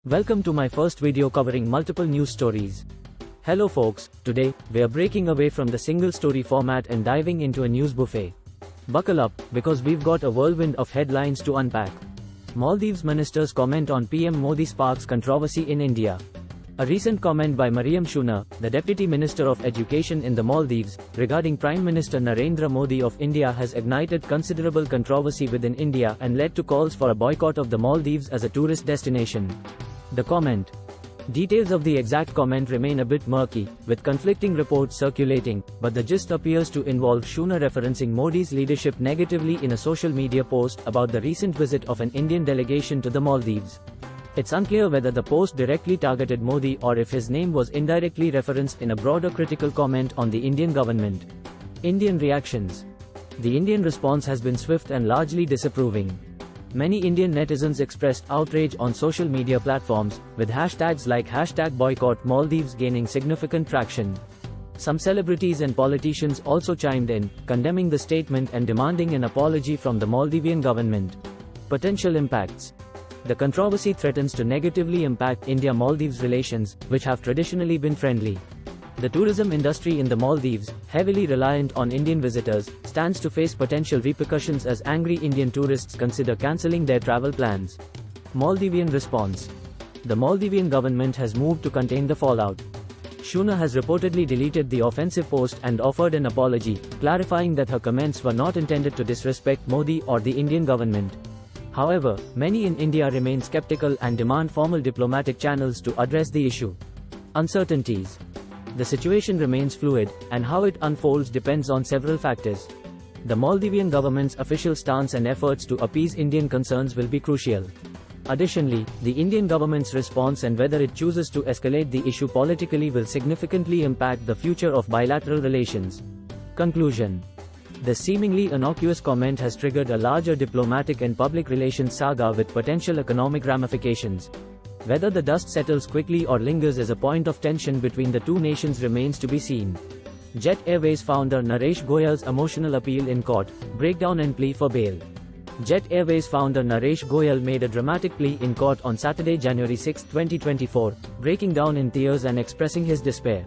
Welcome to my first video covering multiple news stories. Hello folks, today, we are breaking away from the single story format and diving into a news buffet. Buckle up, because we've got a whirlwind of headlines to unpack. Maldives ministers comment on PM Modi sparks controversy in India. A recent comment by Mariam Shuna, the Deputy Minister of Education in the Maldives, regarding Prime Minister Narendra Modi of India has ignited considerable controversy within India and led to calls for a boycott of the Maldives as a tourist destination. The comment. Details of the exact comment remain a bit murky, with conflicting reports circulating, but the gist appears to involve Shuna referencing Modi's leadership negatively in a social media post about the recent visit of an Indian delegation to the Maldives. It's unclear whether the post directly targeted Modi or if his name was indirectly referenced in a broader critical comment on the Indian government. Indian reactions. The Indian response has been swift and largely disapproving. Many Indian netizens expressed outrage on social media platforms, with hashtags like #boycott_Maldives gaining significant traction. Some celebrities and politicians also chimed in, condemning the statement and demanding an apology from the Maldivian government. Potential impacts. The controversy threatens to negatively impact India-Maldives relations, which have traditionally been friendly. The tourism industry in the Maldives, heavily reliant on Indian visitors, stands to face potential repercussions as angry Indian tourists consider cancelling their travel plans. Maldivian response. The Maldivian government has moved to contain the fallout. Shuna has reportedly deleted the offensive post and offered an apology, clarifying that her comments were not intended to disrespect Modi or the Indian government. However, many in India remain skeptical and demand formal diplomatic channels to address the issue. Uncertainties. The situation remains fluid, and how it unfolds depends on several factors. The Maldivian government's official stance and efforts to appease Indian concerns will be crucial. Additionally, the Indian government's response and whether it chooses to escalate the issue politically will significantly impact the future of bilateral relations. Conclusion. The seemingly innocuous comment has triggered a larger diplomatic and public relations saga with potential economic ramifications. Whether the dust settles quickly or lingers as a point of tension between the two nations remains to be seen. Jet Airways founder Naresh Goyal's emotional appeal in court, breakdown and plea for bail. Jet Airways founder Naresh Goyal made a dramatic plea in court on Saturday, January 6, 2024, breaking down in tears and expressing his despair.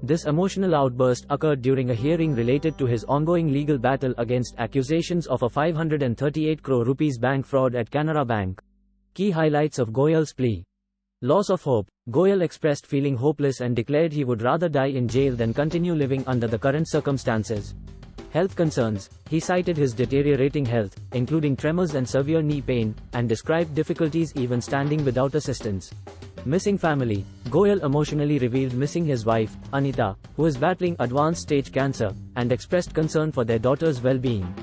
This emotional outburst occurred during a hearing related to his ongoing legal battle against accusations of a 538 crore rupees bank fraud at Canara Bank. Key highlights of Goyal's plea. Loss of hope. Goyal expressed feeling hopeless and declared he would rather die in jail than continue living under the current circumstances. Health concerns. He cited his deteriorating health, including tremors and severe knee pain, and described difficulties even standing without assistance. Missing family. Goyal emotionally revealed missing his wife, Anita, who is battling advanced stage cancer, and expressed concern for their daughter's well-being.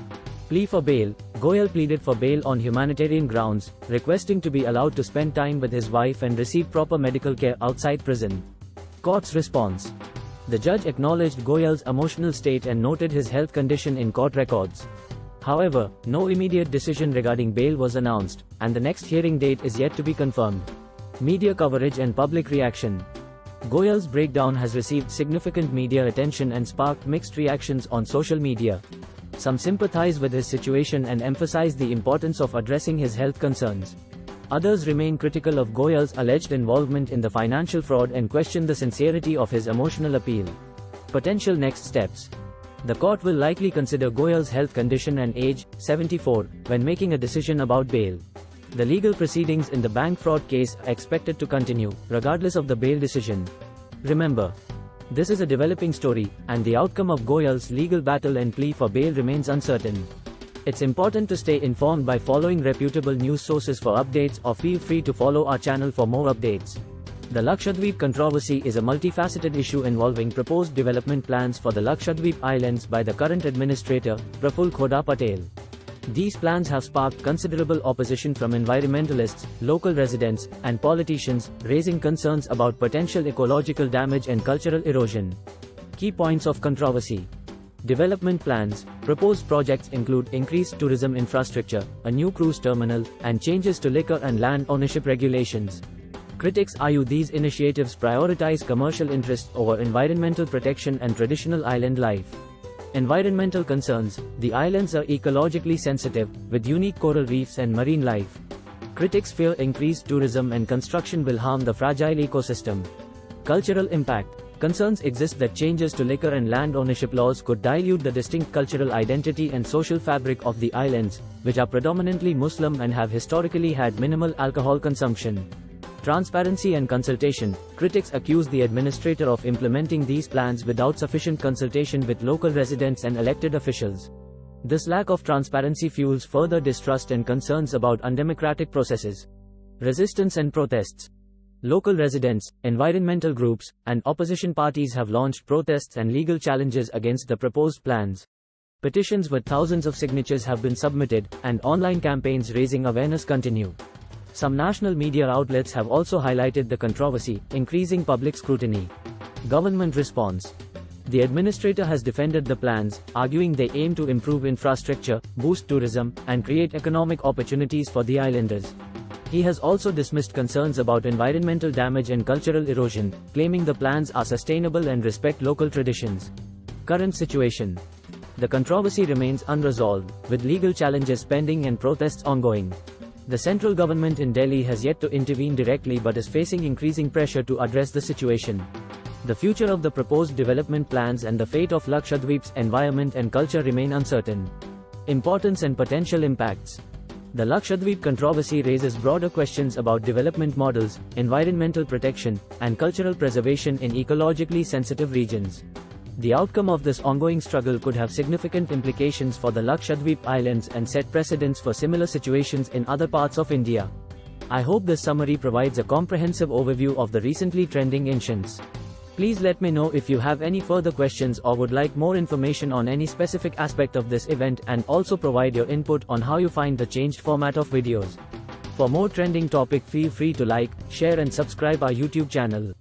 Plea for bail. Goyal pleaded for bail on humanitarian grounds, requesting to be allowed to spend time with his wife and receive proper medical care outside prison. Court's response. The judge acknowledged Goyal's emotional state and noted his health condition in court records. However, no immediate decision regarding bail was announced, and the next hearing date is yet to be confirmed. Media coverage and public reaction. Goyal's breakdown has received significant media attention and sparked mixed reactions on social media. Some sympathize with his situation and emphasize the importance of addressing his health concerns. Others remain critical of Goyal's alleged involvement in the financial fraud and question the sincerity of his emotional appeal. Potential next steps. The court will likely consider Goyal's health condition and age, 74, when making a decision about bail. The legal proceedings in the bank fraud case are expected to continue, regardless of the bail decision. Remember, this is a developing story, and the outcome of Goyal's legal battle and plea for bail remains uncertain. It's important to stay informed by following reputable news sources for updates, or feel free to follow our channel for more updates. The Lakshadweep controversy is a multifaceted issue involving proposed development plans for the Lakshadweep Islands by the current administrator, Praful Khoda Patel. These plans have sparked considerable opposition from environmentalists, local residents, and politicians, raising concerns about potential ecological damage and cultural erosion. Key points of controversy. Development plans. Proposed projects include increased tourism infrastructure, a new cruise terminal, and changes to liquor and land ownership regulations. Critics argue these initiatives prioritize commercial interests over environmental protection and traditional island life. Environmental concerns. The islands are ecologically sensitive, with unique coral reefs and marine life. Critics fear increased tourism and construction will harm the fragile ecosystem. Cultural impact. Concerns exist that changes to liquor and land ownership laws could dilute the distinct cultural identity and social fabric of the islands, which are predominantly Muslim and have historically had minimal alcohol consumption. Transparency and consultation. Critics accuse the administrator of implementing these plans without sufficient consultation with local residents and elected officials. This lack of transparency fuels further distrust and concerns about undemocratic processes. Resistance and protests. Local residents, environmental groups, and opposition parties have launched protests and legal challenges against the proposed plans. Petitions with thousands of signatures have been submitted, and online campaigns raising awareness continue. Some national media outlets have also highlighted the controversy, increasing public scrutiny. Government response. The administrator has defended the plans, arguing they aim to improve infrastructure, boost tourism, and create economic opportunities for the islanders. He has also dismissed concerns about environmental damage and cultural erosion, claiming the plans are sustainable and respect local traditions. Current situation. The controversy remains unresolved, with legal challenges pending and protests ongoing. The central government in Delhi has yet to intervene directly but is facing increasing pressure to address the situation. The future of the proposed development plans and the fate of Lakshadweep's environment and culture remain uncertain. Importance and potential impacts. The Lakshadweep controversy raises broader questions about development models, environmental protection, and cultural preservation in ecologically sensitive regions. The outcome of this ongoing struggle could have significant implications for the Lakshadweep Islands and set precedents for similar situations in other parts of India. I hope this summary provides a comprehensive overview of the recently trending incidents. Please let me know if you have any further questions or would like more information on any specific aspect of this event, and also provide your input on how you find the changed format of videos. For more trending topic, feel free to like, share and subscribe our YouTube channel.